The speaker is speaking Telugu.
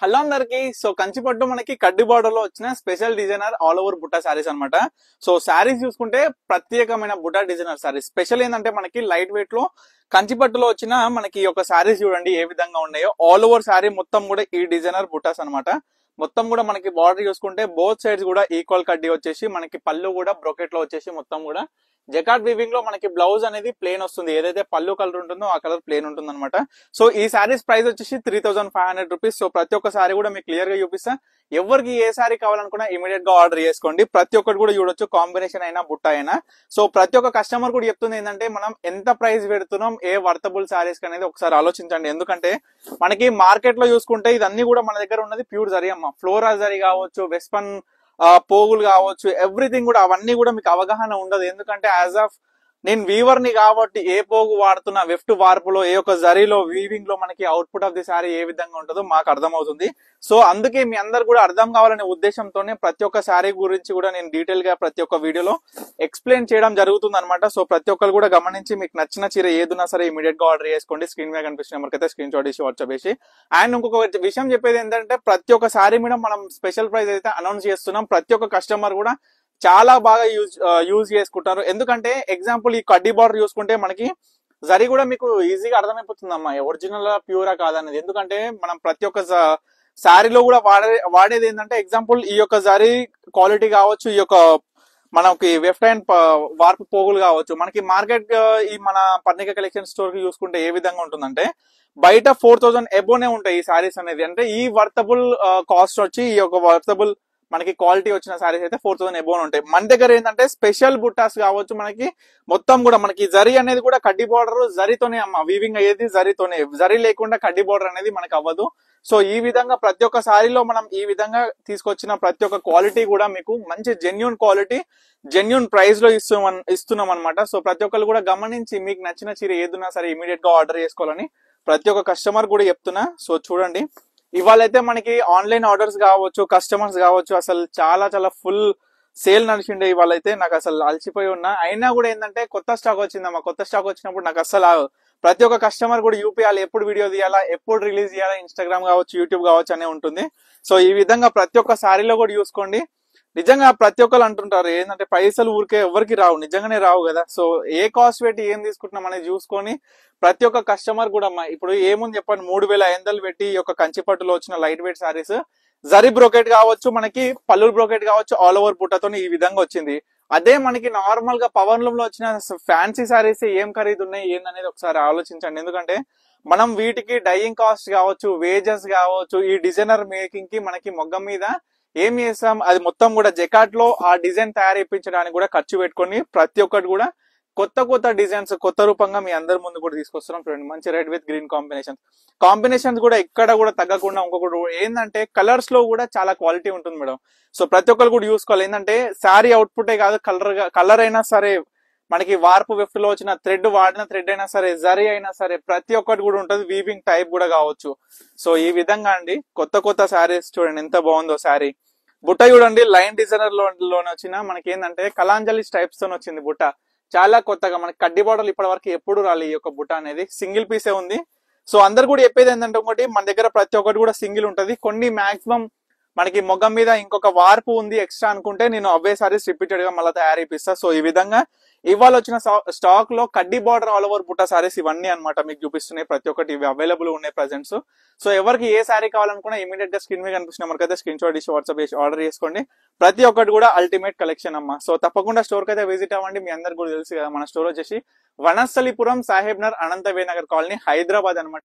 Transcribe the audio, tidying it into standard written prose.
హలో అందరికి. సో కంచిపట్టు మనకి కడ్డీ బార్డర్ లో వచ్చిన special designer all over Butta saris అన్నమాట. సో శారీస్ చూసుకుంటే ప్రత్యేకమైన బుట్టా డిజైనర్ శారీస్. స్పెషల్ ఏంటంటే మనకి లైట్ వెయిట్ లో కంచిపట్టులో వచ్చిన మనకి ఒక శారీస్ చూడండి ఏ విధంగా ఉన్నాయో. ఆల్ ఓవర్ శారీ మొత్తం కూడా ఈ డిజైనర్ బుట్టాస్ అన్నమాట. మొత్తం కూడా మనకి బార్డర్ చూసుకుంటే బోత్ సైడ్స్ కూడా ఈక్వల్ కడ్డీ వచ్చేసి మనకి పళ్ళు కూడా బ్రొకెట్ లో వచ్చేసి మొత్తం కూడా జకార్డ్ వీవింగ్ లో మనకి బ్లౌజ్ అనేది ప్లేన్ వస్తుంది. ఏదైతే పళ్ళు కలర్ ఉంటుందో ఆ కలర్ ప్లేన్ ఉంటుంది అనమాట. సో ఈ శారీస్ ప్రైస్ వచ్చేసి 3500 రూపీస్. సో ప్రతి ఒక్క శారీ కూడా మీకు క్లియర్ గా చూపిస్తా. ఎవరికి ఏ శారీ కావాలనుకున్నా ఇమీడియట్ గా ఆర్డర్ చేసుకోండి. ప్రతి ఒక్కటి కూడా చూడొచ్చు, కాంబినేషన్ అయినా బుట్ట అయినా. సో ప్రతి ఒక్క కస్టమర్ కూడా చెప్తుంది ఏంటంటే మనం ఎంత ప్రైస్ పెడుతున్నాం ఏ వర్తబుల్ శారీస్ అనేది ఒకసారి ఆలోచించండి. ఎందుకంటే మనకి మార్కెట్ లో చూసుకుంటే ఇదన్నీ కూడా మన దగ్గర ఉన్నది ప్యూర్ జరీ అమ్మ. ఫ్లోరా జరీ కావచ్చు, వెస్పన్ పోగులు కావచ్చు, ఎవ్రీథింగ్ కూడా అవన్నీ కూడా మీకు అవగాహన ఉండదు. ఎందుకంటే యాజ్ ఆఫ్ నేను వీవర్ ని కాబట్టి ఏ పోగు వాడుతున్నా, వెఫ్ట్ వార్పులో ఏ ఒక్క జరీలో వీవింగ్ లో మనకి అవుట్పుట్ ఆఫ్ ది శారీ ఏ విధంగా ఉంటుందో మాకు అర్థమవుతుంది. సో అందుకే మీ అందరు కూడా అర్థం కావాలనే ఉద్దేశంతోనే ప్రతి ఒక్క శారీ గురించి కూడా నేను డీటెయిల్ గా ప్రతి ఒక్క వీడియోలో ఎక్స్ప్లెయిన్ చేయడం జరుగుతుంది అనమాట. సో ప్రతి ఒక్కరు కూడా గమనించి మీకు నచ్చిన చీర ఏదున్నా సరే ఇమీడియట్ గా ఆర్డర్ చేసుకోండి. స్క్రీన్ మీద కనిపిస్తున్న నెంబర్ అయితే స్క్రీన్ షాట్ ఇచ్చి వాట్సాప్ చేసి. అండ్ ఇంకొక విషయం చెప్పేది ఏంటంటే ప్రతి ఒక్క శారీ మీద మనం స్పెషల్ ప్రైస్ అయితే అనౌన్స్ చేస్తున్నాం. ప్రతి ఒక్క కస్టమర్ కూడా చాలా బాగా యూజ్ చేసుకుంటారు. ఎందుకంటే ఎగ్జాంపుల్ ఈ కడ్డీ బార్డర్ చూసుకుంటే మనకి జరీ కూడా మీకు ఈజీగా అర్థమైపోతుందమ్మా ఒరిజినల్ ప్యూరా కాదనేది. ఎందుకంటే మనం ప్రతి ఒక్క శారీలో కూడా వాడేది ఏంటంటే ఎగ్జాంపుల్ ఈ యొక్క జరీ క్వాలిటీ కావచ్చు, ఈ యొక్క మనకి వెఫ్ట్ అండ్ వార్పు పోగులు కావచ్చు. మనకి మార్కెట్ ఈ మన పర్ణిక కలెక్షన్ స్టోర్ కి చూసుకుంటే ఏ విధంగా ఉంటుందంటే బయట 4000 ఎబోనే ఉంటాయి ఈ శారీస్ అనేది. అంటే ఈ వర్తబుల్ కాస్ట్ వచ్చి ఈ యొక్క వర్తబుల్ మనకి క్వాలిటీ వచ్చిన శారీస్ అయితే 4000 ఎబోన్ ఉంటాయి. మన దగ్గర ఏంటంటే స్పెషల్ బుట్టాస్ కావచ్చు, మనకి మొత్తం కూడా మనకి జరీ అనేది కూడా కడ్డీ బార్డర్ జరీతోనే అమ్మ వీవింగ్ అయ్యేది జరీతోనే. జరీ లేకుండా కడ్డీ బార్డర్ అనేది మనకి అవ్వదు. సో ఈ విధంగా ప్రతి ఒక్క శారీలో మనం ఈ విధంగా తీసుకొచ్చిన ప్రతి ఒక్క క్వాలిటీ కూడా మీకు మంచి జెన్యూన్ క్వాలిటీ జెన్యూన్ ప్రైస్ లో ఇస్తున్నాం అనమాట. సో ప్రతి ఒక్కరు కూడా గమనించి మీకు నచ్చిన చీర ఏదున్నా సరే ఇమీడియట్ గా ఆర్డర్ చేసుకోవాలని ప్రతి ఒక్క కస్టమర్ కూడా చెప్తున్నా. సో చూడండి, ఇవాళైతే మనకి ఆన్లైన్ ఆర్డర్స్ కావచ్చు, కస్టమర్స్ కావచ్చు, అసలు చాలా చాలా ఫుల్ సేల్ నడిచిండే. ఇవాళైతే నాకు అసలు అలసిపోయి ఉన్నా. అయినా కూడా ఏంటంటే కొత్త స్టాక్ వచ్చిందమ్మా. కొత్త స్టాక్ వచ్చినప్పుడు నాకు అసలు ప్రతి ఒక్క కస్టమర్ కూడా యూపీఆర్ ఎప్పుడు వీడియో తీయాలా, ఎప్పుడు రిలీజ్ చేయాలా, ఇన్స్టాగ్రామ్ కావచ్చు, యూట్యూబ్ కావచ్చు అనే ఉంటుంది. సో ఈ విధంగా ప్రతి ఒక్క శారీలో కూడా చూసుకోండి. నిజంగా ప్రతి ఒక్కరు అంటుంటారు ఏంటంటే పైసలు ఊరికే ఎవరికి రావు, నిజంగానే రావు కదా. సో ఏ కాస్ట్ పెట్టి ఏం తీసుకుంటున్నాం అనేది చూసుకొని ప్రతి ఒక్క కస్టమర్ కూడా ఇప్పుడు ఏముంది చెప్పండి, 3500 పెట్టి ఈ యొక్క కంచిపట్టులో వచ్చిన light weight saris zari brocade కావచ్చు, మనకి పల్లులు బ్రోకెట్ కావచ్చు, ఆల్ ఓవర్ బుట్టతో ఈ విధంగా వచ్చింది. అదే మనకి నార్మల్ గా పవర్ లూమ్ లో వచ్చిన ఫ్యాన్సీ శారీస్ ఏం ఖరీదు ఉన్నాయి ఏందనేది ఒకసారి ఆలోచించండి. ఎందుకంటే మనం వీటికి డైయింగ్ కాస్ట్ కావచ్చు, వేజెస్ కావచ్చు, ఈ డిజైనర్ మేకింగ్ కి మనకి మొగ్గం మీద ఏం చేస్తాం అది మొత్తం కూడా జకాట్ లో ఆ డిజైన్ తయారు చేయించడానికి కూడా ఖర్చు పెట్టుకొని ప్రతి ఒక్కటి కూడా కొత్త కొత్త డిజైన్స్ కొత్త రూపంగా మీ అందరి ముందు కూడా తీసుకొస్తున్నాం. చూడండి, మంచి రెడ్ విత్ గ్రీన్ కాంబినేషన్స్ కూడా ఎక్కడ కూడా తగ్గకుండా. ఇంకొకటి ఏంటంటే కలర్స్ లో కూడా చాలా క్వాలిటీ ఉంటుంది మేడం. సో ప్రతి ఒక్కరు కూడా చూసుకోవాలి. ఏంటంటే శారీ అవుట్పుటే కాదు, కలర్ అయినా సరే, మనకి వార్పు వెఫ్ట్ లో వచ్చిన థ్రెడ్ వాడిన థ్రెడ్ అయినా సరే, జరీ అయినా సరే, ప్రతి ఒక్కటి కూడా ఉంటుంది. వీవింగ్ టైప్ కూడా కావచ్చు. సో ఈ విధంగా అండి కొత్త కొత్త శారీస్ చూడండి ఎంత బాగుందో. శారీ బుట్ట చూడండి, లైన్ డిజైనర్ లోనే వచ్చిన మనకి ఏంటంటే కలాంజలి టైప్స్ తో వచ్చింది బుట్ట. చాలా కొత్తగా మనకి కడ్డీ బార్డర్లు ఇప్పటి వరకు ఎప్పుడు రాలి ఈ యొక్క బుట్ట అనేది. సింగిల్ పీసే ఉంది. సో అందరు కూడా చెప్పేది ఏంటంటే ఒకటి మన దగ్గర ప్రతి ఒక్కటి కూడా సింగిల్ ఉంటది. కొన్ని మాక్సిమం మనకి మొగ్గం మీద ఇంకొక వార్పు ఉంది ఎక్స్ట్రా అనుకుంటే నేను అవే సారీస్ రిపీటెడ్ గా మళ్ళీ తయారు చేపిస్తా. సో ఈ విధంగా ఇవాళ వచ్చిన స్టాక్ లో కడ్డీ బార్డర్ ఆల్ ఓవర్ బుట్ట సారీస్ ఇవన్నీ అనమాట మీకు చూపిస్తున్నాయి. ప్రతి ఒక్కటి ఇవి అవైలబుల్ ఉన్నాయి ప్రెజెంట్స్. సో ఎవరికి ఏ శారీ కావాలనుకున్నా ఇమీడియట్ గా స్క్రీన్ మీద కనిపిస్తున్న నెంబర్కి అయితే స్క్రీన్ షాట్ ఇచ్చి వాట్సాప్ చేసి ఆర్డర్ చేసుకోండి. ప్రతి ఒక్కటి కూడా అల్టిమేట్ కలెక్షన్ అమ్మా. సో తప్పకుండా స్టోర్ కి అయితే విజిట్ అవ్వండి. మీ అందరికి కూడా తెలుసు కదా మన స్టోర్ వచ్చేసి వనస్థలిపురం, సాహెబ్ నగర్, అనంతవే నగర్ కాలనీ, హైదరాబాద్ అనమాట.